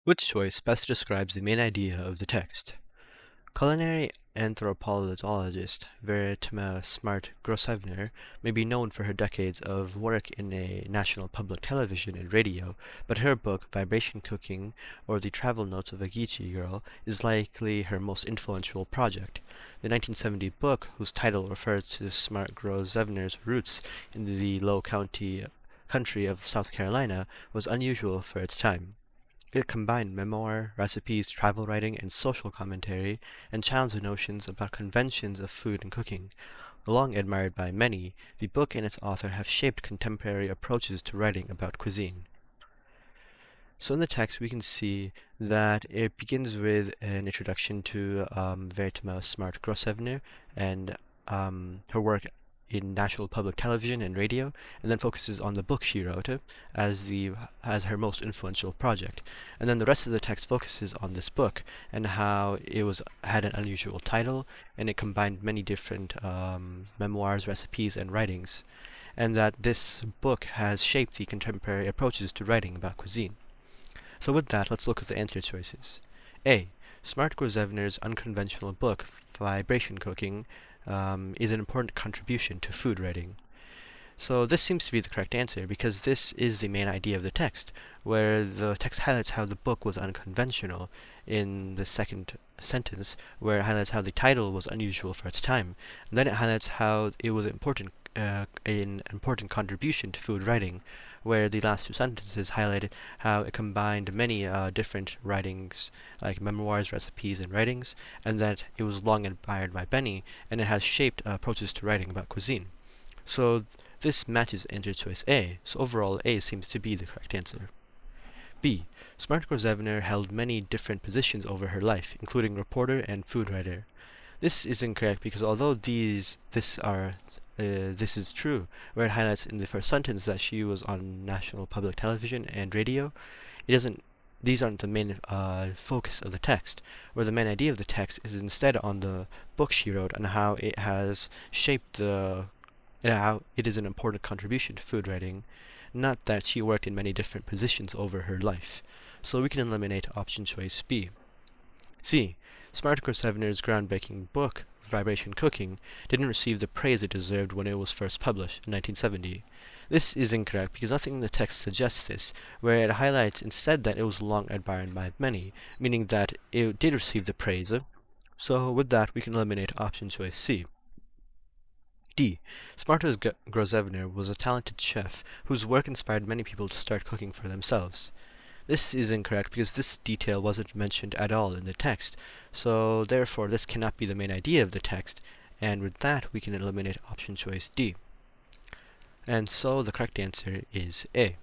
Which choice best describes the main idea of the text? Culinary anthropologist Veritima Smart-Grossevner may be known for her decades of work in a national public television and radio, but her book, Vibration Cooking, or The Travel Notes of a Geechee Girl, is likely her most influential project. The 1970 book, whose title refers to Smart-Grossevner's roots in the low country of South Carolina, was unusual for its time. It combined memoir, recipes, travel writing, and social commentary, and challenged the notions about conventions of food and cooking. Long admired by many, the book and its author have shaped contemporary approaches to writing about cuisine. So in the text, we can see that it begins with an introduction to Veritima Smart-Grossevner and her work in national public television and radio, and then focuses on the book she wrote as her most influential project. And then the rest of the text focuses on this book and how it had an unusual title, and it combined many different memoirs, recipes, and writings, and that this book has shaped the contemporary approaches to writing about cuisine. So with that, let's look at the answer choices. A. Smart-Grossevner's unconventional book, Vibration Cooking, is an important contribution to food writing. So this seems to be the correct answer because this is the main idea of the text, where the text highlights how the book was unconventional in the second sentence, where it highlights how the title was unusual for its time. And then it highlights how it was an important contribution to food writing, where the last two sentences highlighted how it combined many different writings, like memoirs, recipes, and writings, and that it was long admired by many, and it has shaped approaches to writing about cuisine. So this matches answer choice A, so overall A seems to be the correct answer. B. Smart-Grossevner held many different positions over her life, including reporter and food writer. This is incorrect because although this is true, where it highlights in the first sentence that she was on national public television and radio, these aren't the main focus of the text, where the main idea of the text is instead on the book she wrote and how it has shaped and how it is an important contribution to food writing, not that she worked in many different positions over her life. So we can eliminate option choice B. C. Smart-Grossevner's groundbreaking book, Vibration Cooking, didn't receive the praise it deserved when it was first published in 1970. This is incorrect because nothing in the text suggests this, where it highlights instead that it was long admired by many, meaning that it did receive the praise. So with that, we can eliminate option choice C. D. Smart-Grossevner was a talented chef whose work inspired many people to start cooking for themselves. This is incorrect because this detail wasn't mentioned at all in the text, so therefore this cannot be the main idea of the text, and with that we can eliminate option choice D. And so the correct answer is A.